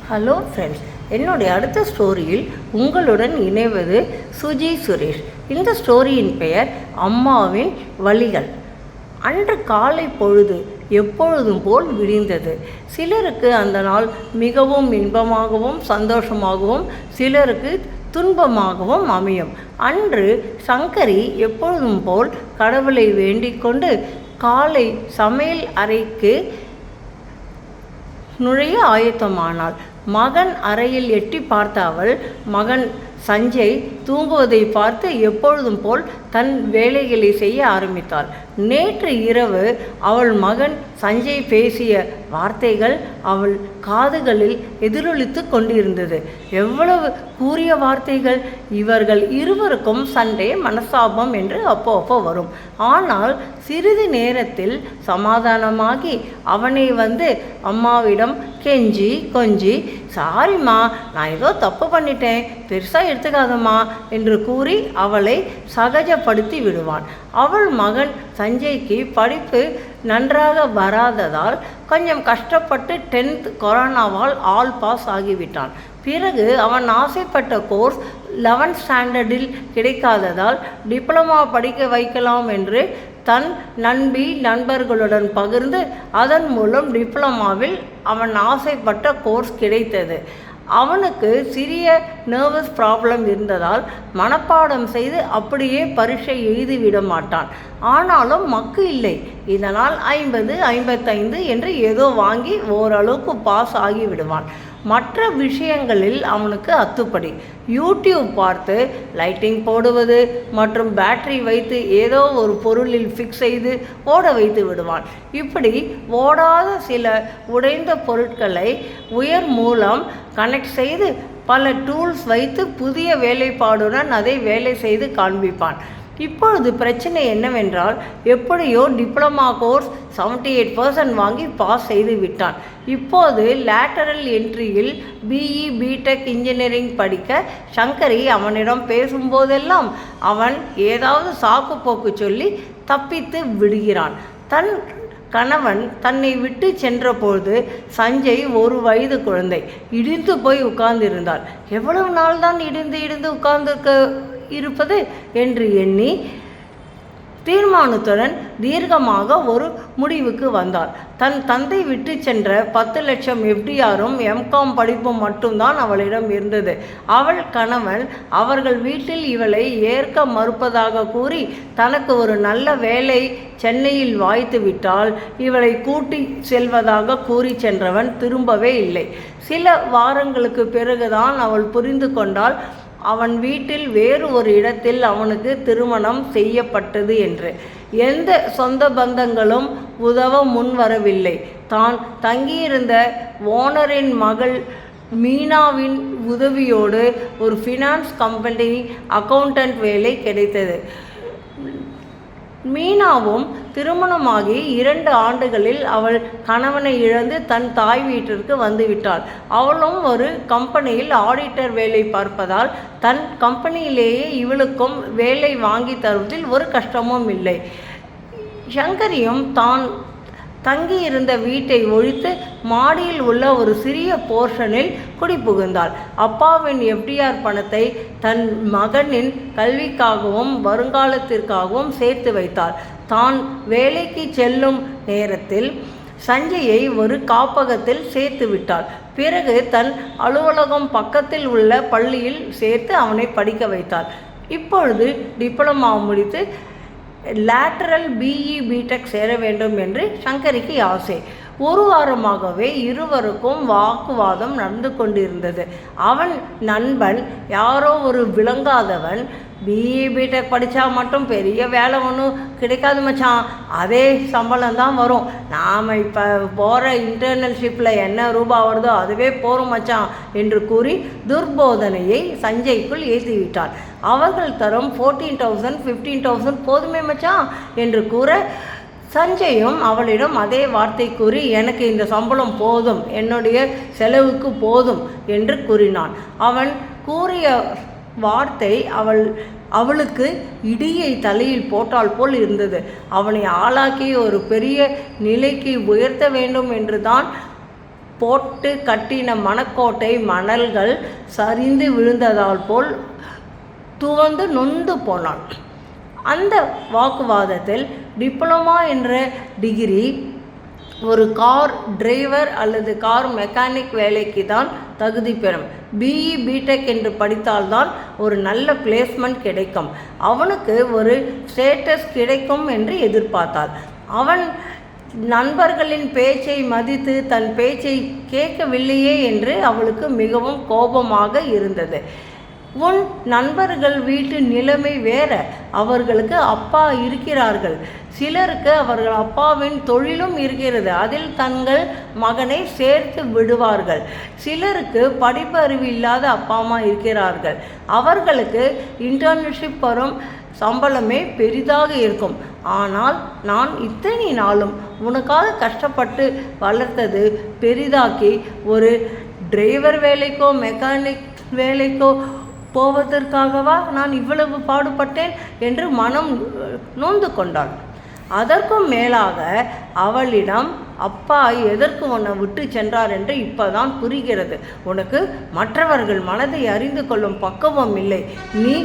Hello friends, என்னுடைய அடுத்த ஸ்டோரியில் உங்களுடன் இணைவது சுஜி சுரேஷ். இந்த ஸ்டோரியின் பெயர் அம்மாவின் வழிகள். அன்று காலை பொழுது எப்பொழுதும் போல் விடிந்தது. சிலருக்கு அந்த நாள் மிகவும் இன்பமாகவும் சந்தோஷமாகவும், சிலருக்கு துன்பமாகவும் அமையும். அன்று சங்கரி எப்பொழுதும் போல் கடவுளை வேண்டிக் கொண்டு காலை சமையல் அறைக்கு நுழைய ஆயத்தமானாள். மகன் அறையில் எட்டி பார்த்த அவள் மகன் சஞ்சய் தூங்குவதை பார்த்து எப்பொழுதும் போல் தன் வேலைகளை செய்ய ஆரம்பித்தாள். நேற்று இரவு அவள் மகன் சஞ்சய் பேசிய வார்த்தைகள் அவள் காதுகளில் எதிரொலித்து கொண்டிருந்தது. எவ்வளவு கூறிய வார்த்தைகள்! இவர்கள் இருவருக்கும் சண்டை, மனஸ்தாபம் என்று அப்போ வரும். ஆனால் சிறிது நேரத்தில் சமாதானமாகி அவனை வந்து அம்மாவிடம் கெஞ்சி கொஞ்சி, சாரிம்மா, நான் ஏதோ தப்பு பண்ணிட்டேன், பெருசாக எடுத்துக்காதம்மா என்று கூறி அவளை சகஜப்படுத்தி விடுவான். அவள் மகன் சஞ்சய்க்கு படிப்பு நன்றாக வராததால் கொஞ்சம் கஷ்டப்பட்டு 10th கொரோனாவால் ஆல் பாஸ் ஆகிவிட்டான். பிறகு அவன் ஆசைப்பட்ட கோர்ஸ் 11th ஸ்டாண்டர்டில் கிடைக்காததால் டிப்ளமா படிக்க வைக்கலாம் என்று தன் நண்பர்களுடன் பகிர்ந்து அதன் மூலம் டிப்ளமாவில் அவன் ஆசைப்பட்ட கோர்ஸ் கிடைத்தது. அவனுக்கு சிறிய நர்வஸ் ப்ராப்ளம் இருந்ததால் மனப்பாடம் செய்து அப்படியே பரீட்சை எழுதிவிட மாட்டான். ஆனாலும் மக்கு இல்லை. இதனால் 50, 55 என்று ஏதோ வாங்கி ஓரளவுக்கு பாஸ் ஆகிவிடுவான். மற்ற விஷயங்களில் அவனுக்கு அத்துப்படி. யூடியூப் பார்த்து லைட்டிங் போடுவது மற்றும் பேட்டரி வைத்து ஏதோ ஒரு பொருளில் ஃபிக்ஸ் செய்து ஓட வைத்து விடுவான். இப்படி ஓடாத சில உடைந்த பொருட்களை உயர் மூலம் கனெக்ட் செய்து பல டூல்ஸ் வைத்து புதிய வேலைப்பாடுடன் அதை வேலை செய்து காண்பிப்பான். இப்பொழுது பிரச்சனை என்னவென்றால், எப்படியோ டிப்ளமா கோர்ஸ் 78% வாங்கி பாஸ் செய்து விட்டான். இப்போது லேட்டரல் என்ட்ரியில் பிஇ பிடெக் இன்ஜினியரிங் படிக்க சங்கரி அவனிடம் பேசும்போதெல்லாம் அவன் ஏதாவது சாக்கு போக்கு சொல்லி தப்பித்து விடுகிறான். தன் கணவன் தன்னை விட்டு சென்றபோது சஞ்சய் 1 வயது குழந்தை இடிந்து போய் உட்கார்ந்திருந்தாள். எவ்வளவு நாள் தான் இடிந்து இருப்பது என்று எண்ணி தீர்மானத்துடன் தீர்க்கமாக ஒரு முடிவுக்கு வந்தாள். தன் தந்தை விட்டு சென்ற 10 லட்சம் FDRம் MCOM படிப்பும் மட்டும்தான் அவளிடம் இருந்தது. அவள் கணவன் அவர்கள் வீட்டில் இவளை ஏற்க மறுப்பதாக கூறி தனக்கு ஒரு நல்ல வேலை சென்னையில் வாய்த்து விட்டால் இவளை கூட்டி செல்வதாக கூறி சென்றவன் திரும்பவே இல்லை. சில வாரங்களுக்கு பிறகுதான் அவள் புரிந்து கொண்டாள் அவன் வீட்டில் வேறு ஒரு இடத்தில் அவனுக்கு திருமணம் செய்யப்பட்டது என்று. எந்த சொந்த பந்தங்களும் உதவ முன்வரவில்லை. தான் தங்கியிருந்த ஓனரின் மகள் மீனாவின் உதவியோடு ஒரு ஃபினான்ஸ் கம்பெனி அக்கவுண்டன்ட் வேலை கிடைத்தது. மீனாவும் திருமணமாகி 2 ஆண்டுகளில் அவள் கணவனை இழந்து தன் தாய் வீட்டிற்கு வந்துவிட்டாள். அவளும் ஒரு கம்பெனியில் ஆடிட்டர் வேலை பார்ப்பதால் தன் கம்பெனியிலேயே இவளுக்கும் வேலை வாங்கி தருவதில் ஒரு கஷ்டமும் இல்லை. சங்கரியும் தான் தங்கியிருந்த வீட்டை ஒழித்து மாடியில் உள்ள ஒரு சிறிய போர்ஷனில் குடிபுகுந்தாள். அப்பாவின் FDR பணத்தை தன் மகனின் கல்விக்காகவும் வருங்காலத்திற்காகவும் சேர்த்து வைத்தாள். தான் வேலைக்கு செல்லும் நேரத்தில் சஞ்சயை ஒரு காப்பகத்தில் சேர்த்து விட்டாள். பிறகு தன் அலுவலகம் பக்கத்தில் உள்ள பள்ளியில் சேர்த்து அவனை படிக்க வைத்தாள். இப்பொழுது டிப்ளமா முடித்து லேட்டரல் பிஇ பிடெக் சேர வேண்டும் என்று சங்கரிக்கு ஆசை. 1 வாரமாகவே இருவருக்கும் வாக்குவாதம் நடந்து கொண்டிருந்தது. அவன் நண்பன் யாரோ ஒரு விளங்காதவன், பிஇ பிடெக் படித்தா மட்டும் பெரிய வேலை ஒன்றும் கிடைக்காது மச்சான், அதே சம்பளம் தான் வரும், நாம் இப்போ போகிற இன்டர்னல்ஷிப்பில் என்ன ரூபா வருதோ அதுவே போகும் மச்சான் என்று கூறி துர்போதனையை சஞ்சய்க்குள் ஏற்றிவிட்டான். அவர்கள் தரும் 14,000 15,000 போதுமே மச்சான் என்று கூற சஞ்சயும் அவளிடம் அதே வார்த்தை கூறி, எனக்கு இந்த சம்பளம் போதும், என்னுடைய செலவுக்கு போதும் என்று கூறினான். அவன் கூறிய வார்த்தை அவளுக்கு இடியை தலையில் போட்டால் போல் இருந்தது. அவனை ஆளாக்கி ஒரு பெரிய நிலைக்கு உயர்த்த வேண்டும் என்று தான் போட்டு கட்டின மணக்கோட்டை மணல்கள் சரிந்து விழுந்ததால் போல் துவந்து நொந்து போனான். அந்த வாக்குவாதத்தில் டிப்ளமா என்ற டிகிரி ஒரு கார் டிரைவர் அல்லது கார் மெக்கானிக் வேலைக்கு தான் தகுதி பெறும். பிஇ பிடெக் என்று படித்தால்தான் ஒரு நல்ல பிளேஸ்மெண்ட் கிடைக்கும், அவனுக்கு ஒரு ஸ்டேட்டஸ் கிடைக்கும் என்று எதிர்பார்த்தாள். அவன் நண்பர்களின் பேச்சை மதித்து தன் பேச்சை கேட்கவில்லையே என்று அவளுக்கு மிகவும் கோபமாக இருந்தது. உன் நண்பர்கள் வீட்டு நிலைமை வேற. அவர்களுக்கு அப்பா இருக்கிறார்கள், சிலருக்கு அவர்கள் அப்பாவின் தொழிலும் இருக்கிறது, அதில் தங்கள் மகனை சேர்த்து விடுவார்கள். சிலருக்கு படிப்பு அறிவு இல்லாத அப்பா அம்மா இருக்கிறார்கள், அவர்களுக்கு இன்டர்ன்ஷிப் வரும் சம்பளமே பெரிதாக இருக்கும். ஆனால் நான் இத்தனை நாளும் உனக்காக கஷ்டப்பட்டு வளர்த்தது பெரிதாக்கி ஒரு டிரைவர் வேலைக்கோ மெக்கானிக் வேலைக்கோ போவதற்காகவா நான் இவ்வளவு பாடுபட்டேன் என்று மனம் நொந்து கொண்டாள். அதற்கும் மேலாக அவளிடம் அப்பா எதற்கு உன்னை விட்டு சென்றார் என்று இப்போதான் புரிகிறது. உனக்கு மற்றவர்கள் மனதை அறிந்து கொள்ளும் பக்குவம் இல்லை. நீ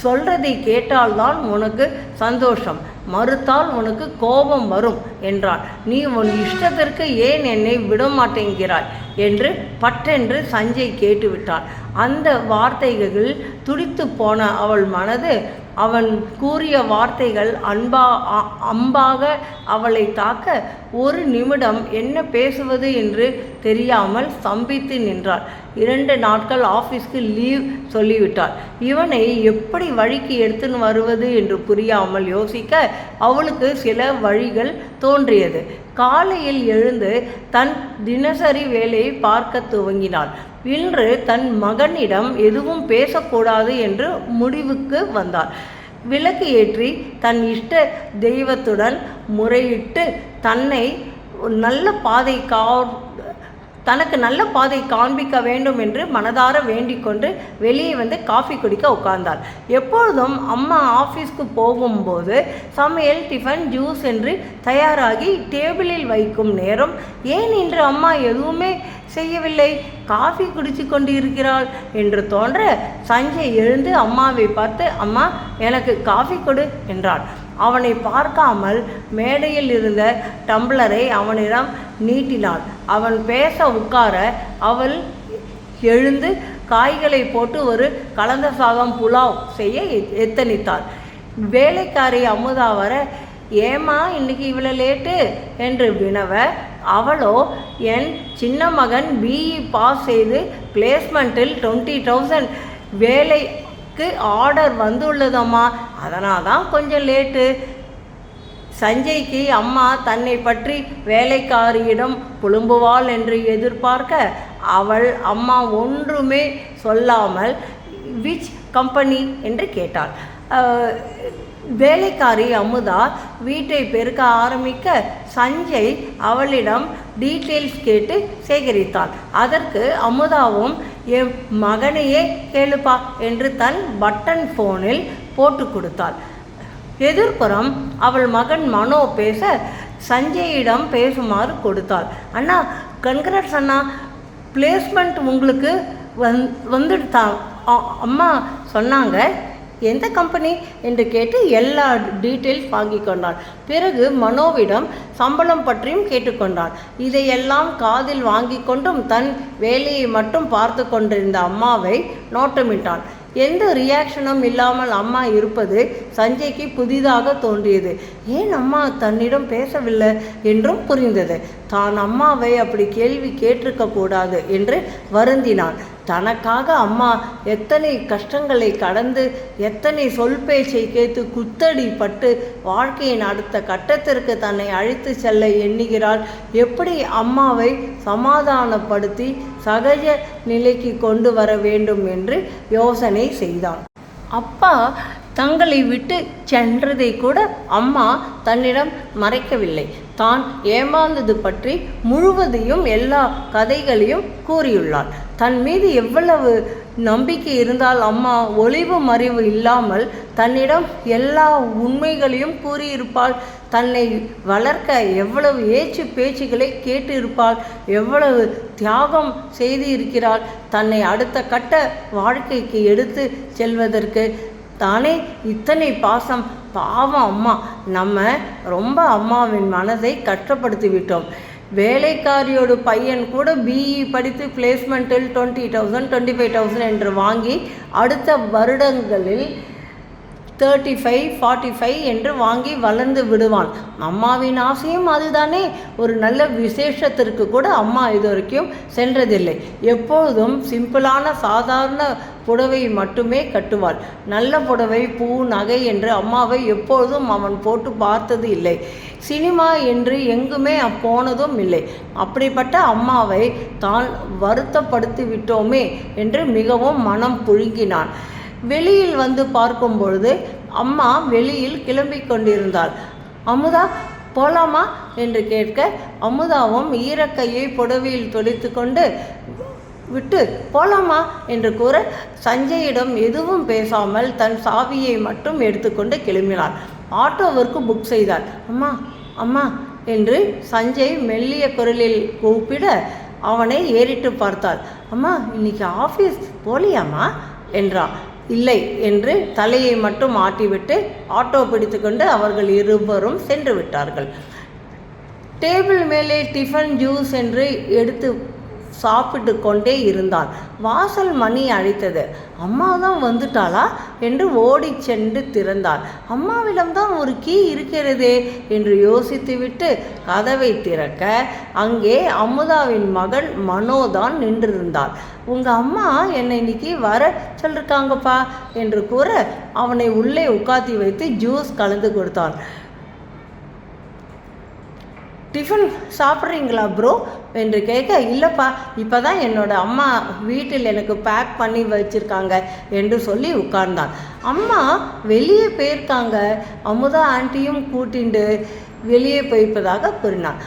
சொல்றதை கேட்டால்தான் உனக்கு சந்தோஷம், மறுத்தால் உனக்கு கோபம் வரும் என்றான். நீ உன் இஷ்டத்திற்கு ஏன் என்னை விட மாட்டேங்கிறாய் என்று பட்டென்று சஞ்சய் கேட்டுவிட்டான். அந்த வார்த்தைகள் துடித்து போன அவள் மனது அவன் கூறிய வார்த்தைகள் அம்பாக அவளை தாக்க ஒரு நிமிடம் என்ன பேசுவது என்று தெரியாமல் ஸ்தம்பித்து நின்றாள். 2 நாட்கள் ஆஃபீஸ்க்கு லீவ் சொல்லிவிட்டாள். இவனை எப்படி வழிக்கு எடுத்துன்னு வருவது என்று புரியாமல் யோசிக்க அவளுக்கு சில வழிகள் தோன்றியது. காலையில் எழுந்து தன் தினசரி வேலையை பார்க்க துவங்கினாள். இன்று தன் மகனிடம் எதுவும் பேசக்கூடாது என்று முடிவுக்கு வந்தாள். விளக்கு ஏற்றி தன் இஷ்ட தெய்வத்துடன் முறையிட்டு தனக்கு நல்ல பாதை காண்பிக்க வேண்டும் என்று மனதார வேண்டிக் கொண்டு வெளியே வந்து காஃபி குடிக்க உட்கார்ந்தாள். எப்பொழுதும் அம்மா ஆஃபீஸ்க்கு போகும்போது சமையல் டிஃபன் ஜூஸ் என்று தயாராகி டேபிளில் வைக்கும் நேரம் ஏன் இன்று அம்மா எதுவுமே செய்யவில்லை, காஃபி குடிச்சு கொண்டு இருக்கிறாள் என்று தோன்ற சஞ்சய் எழுந்து அம்மாவை பார்த்து, அம்மா எனக்கு காஃபி கொடு என்றான். அவனை பார்க்காமல் மேடையில் இருந்த டம்ளரை அவனிடம் நீட்டினாள். அவன் பேச உட்கார அவள் எழுந்து காய்களை போட்டு ஒரு கலந்த சாதம் புலாவ் செய்ய எத்தனித்தாள். வேலைக்காரி அமுதா வர, ஏமா இன்னைக்கு இவ்வளோ லேட்டு என்று வினவ, அவளோ என் சின்ன மகன் பிஇ பாஸ் செய்து பிளேஸ்மெண்ட்டில் 20,000 வேலைக்கு ஆர்டர் வந்துள்ளதம்மா, அதனால் தான் கொஞ்சம் லேட்டு. சஞ்சய்க்கு அம்மா தன்னை பற்றி வேலைக்காரியிடம் புலம்புவாள் என்று எதிர்பார்க்க அவள் அம்மா ஒன்றுமே சொல்லாமல் விச் கம்பெனி என்று கேட்டாள். வேலைக்காரி அமுதா வீட்டை பெருக்க ஆரம்பிக்க சஞ்சய் அவளிடம் டீட்டெயில்ஸ் கேட்டு சேகரித்தாள். அதற்கு அமுதாவும் என் மகனையே கேளுப்பா என்று தன் பட்டன் ஃபோனில் போட்டு கொடுத்தாள். எதிர்ப்புறம் அவள் மகன் மனோ பேச சஞ்சயிடம் பேசுமாறு கொடுத்தாள். அண்ணா கன்கிராட்ஸ் அண்ணா, பிளேஸ்மெண்ட் உங்களுக்கு வந்துட்டான் அம்மா சொன்னாங்க, எந்த கம்பெனி என்று கேட்டு எல்லா டீட்டெயில்ஸ் வாங்கி கொண்டாள். பிறகு மனோவிடம் சம்பளம் பற்றியும் கேட்டுக்கொண்டாள். இதையெல்லாம் காதில் வாங்கி கொண்டும் தன் வேலையை மட்டும் பார்த்து கொண்டிருந்த அம்மாவை நோட்டமிட்டாள். எந்த ரியாக்ஷனும் இல்லாமல் அம்மா இருப்பது சஞ்சய்க்கு புதிதாக தோன்றியது. ஏன் அம்மா தன்னிடம் பேசவில்லை என்றும் புரிந்தது. தான் அம்மாவை அப்படி கேள்வி கேட்டிருக்க கூடாது என்று வருந்தினான். தனக்காக அம்மா எத்தனை கஷ்டங்களை கடந்து எத்தனை சொல் பேச்சை கேட்டு குத்தடி பட்டு வாழ்க்கையின் அடுத்த கட்டத்திற்கு தன்னை அழைத்து செல்ல எண்ணுகிறாள். எப்படி அம்மாவை சமாதானப்படுத்தி சகஜ நிலைக்கு கொண்டு வர வேண்டும் என்று யோசனை செய்தான். அப்பா தங்களை விட்டு சென்றதை கூட அம்மா தன்னிடம் மறைக்கவில்லை. தான் ஏமாந்தது பற்றி முழுவதையும் எல்லா கதைகளையும் கூறியுள்ளாள். தன் மீது எவ்வளவு நம்பிக்கை இருந்தால் அம்மா ஒளிவு மறைவு இல்லாமல் தன்னிடம் எல்லா உண்மைகளையும் கூறியிருப்பாள். தன்னை வளர்க்க எவ்வளவு ஏச்சு பேச்சுகளை கேட்டு இருப்பாள். எவ்வளவு தியாகம் செய்து இருக்கிறாள். தன்னை அடுத்த கட்ட வாழ்க்கைக்கு எடுத்து செல்வதற்கு தானே இத்தனை பாசம். பாவம் அம்மா, நம்ம ரொம்ப அம்மாவின் மனதை கஷ்டப்படுத்தி விட்டோம். வேலைக்காரியோட பையன் கூட பிஇ படித்து பிளேஸ்மெண்ட்டில் 20,000 25,000 என்று வாங்கி அடுத்த வருடங்களில் 35 45 என்று வாங்கி வளர்ந்து விடுவான். அம்மாவின் ஆசையும் அதுதானே. ஒரு நல்ல விசேஷத்திற்கு கூட அம்மா இது வரைக்கும் சென்றதில்லை. எப்பொழுதும் சிம்பிளான சாதாரண புடவை மட்டுமே கட்டுவாள். நல்ல புடவை, பூ, நகை என்று அம்மாவை எப்பொழுதும் அவன் போட்டு பார்த்தது இல்லை. சினிமா என்று எங்குமே போனதும் இல்லை. அப்படிப்பட்ட அம்மாவை தான் வருத்தப்படுத்தி விட்டோமே என்று மிகவும் மனம் புழுங்கினான். வெளியில் வந்து பார்க்கும் பொழுது அம்மா வெளியில் கிளம்பிக் கொண்டிருந்தாள். அமுதா போலாமா என்று கேட்க அமுதாவும் ஈரக்கையை புடவையில் துடைத்து கொண்டு விட்டு போலாமா என்று கூற சஞ்சயிடம் எதுவும் பேசாமல் தன் சாவியை மட்டும் எடுத்துக்கொண்டு கிளம்பினாள். ஆட்டோவிற்கு புக் செய்தாள். அம்மா அம்மா என்று சஞ்சய் மெல்லிய குரலில் கூப்பிட அவனை ஏறிட்டு பார்த்தாள். அம்மா இன்னைக்கு ஆஃபீஸ் போலியாம்மா என்றான். இல்லை என்று தலையை மட்டும் ஆட்டிவிட்டு ஆட்டோ பிடித்து கொண்டு அவர்கள் இருவரும் சென்று விட்டார்கள். டேபிள் மேலே டிஃபன் ஜூஸ் என்று எடுத்து சாப்பிட்டு கொண்டே இருந்தான். வாசல் மணி அழைத்தது. அம்மா தான் வந்துட்டாளா என்று ஓடி சென்று திறந்தாள். அம்மாவிடம்தான் ஒரு கீ இருக்கிறதே என்று யோசித்துவிட்டு கதவை திறக்க அங்கே அமுதாவின் மகன் மனோதான் நின்றிருந்தாள். உங்கள் அம்மா என்னை இன்னைக்கு வர சொல்லிருக்காங்கப்பா என்று கூற அவனை உள்ளே உட்காத்தி வைத்து ஜூஸ் கலந்து கொடுத்தான். டிஃபன் சாப்பிட்றீங்களா ப்ரோ என்று கேட்க இல்லைப்பா, இப்போ தான் என்னோடய அம்மா வீட்டில் எனக்கு பேக் பண்ணி வச்சுருக்காங்க என்று சொல்லி உட்கார்ந்தான். அம்மா வெளியே போயிருக்காங்க, அமுதா ஆண்டியும் கூட்டிண்டு வெளியே போயிருப்பதாக கூறினான்.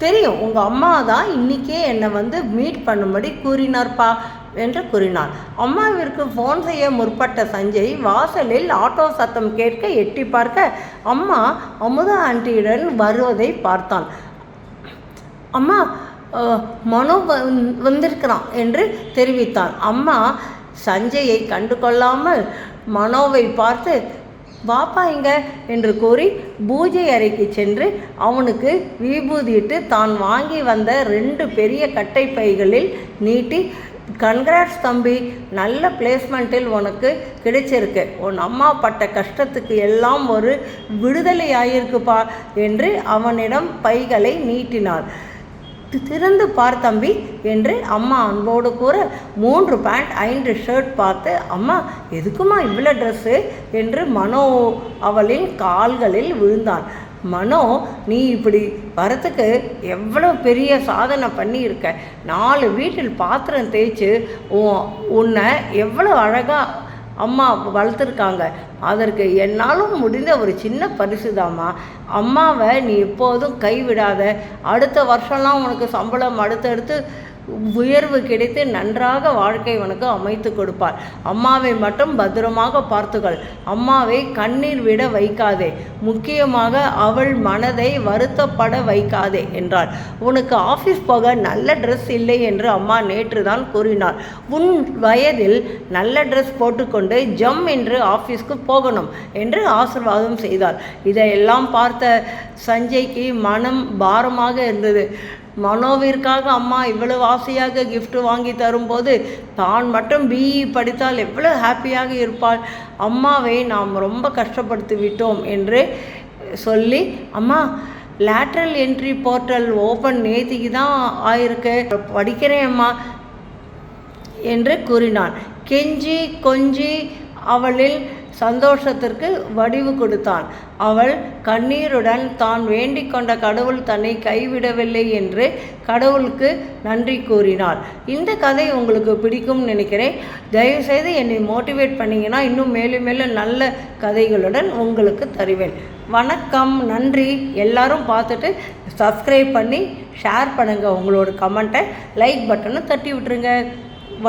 தெரியும், உங்கள் அம்மா தான் இன்றைக்கே என்னை வந்து மீட் பண்ணும்படி கூறினார்ப்பா என்று கூறினான். அம்மாவிற்கு ஃபோன் செய்ய முற்பட்ட சஞ்சய் வாசலில் ஆட்டோ சத்தம் கேட்க எட்டி பார்க்க அம்மா அமுதா ஆண்டியுடன் வருவதை பார்த்தான். அம்மா மனோ வந்திருக்கிறான் என்று தெரிவித்தான். அம்மா சஞ்சயை கண்டு கொள்ளாமல் மனோவை பார்த்து வாப்பா இங்க என்று கூறி பூஜை அறைக்கு சென்று அவனுக்கு விபூதிட்டு தான் வாங்கி வந்த 2 பெரிய கட்டை பைகளில் நீட்டி கன்கிராட்ஸ் தம்பி, நல்ல பிளேஸ்மெண்ட்டில் உனக்கு கிடைச்சிருக்கு. உன் அம்மா பட்ட கஷ்டத்துக்கு எல்லாம் ஒரு விடுதலை ஆகியிருக்குப்பா என்று அவனிடம் பைகளை நீட்டினார். திறந்து பார் தம்பி என்று அம்மா அன்போடு கூற 3 பேண்ட் 5 ஷர்ட் பார்த்து அம்மா எதுக்குமா இவ்வளோ ட்ரெஸ்ஸு என்று மனோ அவளின் கால்களில் விழுந்தான். மனோ, நீ இப்படி வரத்துக்கு எவ்வளோ பெரிய சாதனை பண்ணியிருக்க. 4 வீட்டில் பாத்திரம் தேய்ச்சி உன்னை எவ்வளோ அழகாக அம்மா வளர்த்துருக்காங்க. அதற்கு என்னாலும் முடிந்த ஒரு சின்ன பரிசு தாம்மா. அம்மாவை நீ எப்போதும் கைவிடாத. அடுத்த வருஷம்லாம் உனக்கு சம்பளம் அடுத்தடுத்து உயர்வு கிடைத்து நன்றாக வாழ்க்கை உனக்கு அமைத்து கொடுப்பார். அம்மாவை மட்டும் பத்திரமாக பார்த்துகள். அம்மாவை கண்ணீர் விட வைக்காதே. முக்கியமாக அவள் மனதை வருத்தப்பட வைக்காதே என்றாள். உனக்கு ஆஃபீஸ் போக நல்ல ட்ரெஸ் இல்லை என்று அம்மா நேற்று தான் கூறினார். உன் வயதில் நல்ல ட்ரெஸ் போட்டுக்கொண்டு ஜம் என்று ஆஃபீஸ்க்கு போகணும் என்று ஆசீர்வாதம் செய்தார். இதையெல்லாம் பார்த்த சஞ்சய்க்கு மனம் பாரமாக இருந்தது. மனோவிற்காக அம்மா இவ்வளவு ஆசையாக கிஃப்ட் வாங்கி தரும்போது தான் மட்டும் பிஇ படித்தால் எவ்வளோ ஹாப்பியாக இருப்பாள். அம்மாவை நாம் ரொம்ப கஷ்டப்படுத்தி விட்டோம் என்று சொல்லி அம்மா லேட்ரல் என்ட்ரி போர்ட்டல் ஓப்பன் நேத்திக்கு தான் ஆயிருக்கு, படிக்கிறேன் அம்மா என்று கூறினான். கெஞ்சி கொஞ்சி அவளில் சந்தோஷத்திற்கு வடிவு கொடுத்தான். அவள் கண்ணீருடன் தான் வேண்டிக் கொண்ட கடவுள் தன்னை கைவிடவில்லை என்று கடவுளுக்கு நன்றி கூறினாள். இந்த கதை உங்களுக்கு பிடிக்கும்னு நினைக்கிறேன். தயவுசெய்து என்னை மோட்டிவேட் பண்ணிங்கன்னா இன்னும் மேலும் மேலும் நல்ல கதைகளுடன் உங்களுக்கு தருவேன். வணக்கம், நன்றி. எல்லாரும் பார்த்துட்டு சப்ஸ்கிரைப் பண்ணி ஷேர் பண்ணுங்கள். உங்களோட கமெண்ட்டை லைக் பட்டனை தட்டி விட்டுருங்க.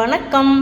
வணக்கம்.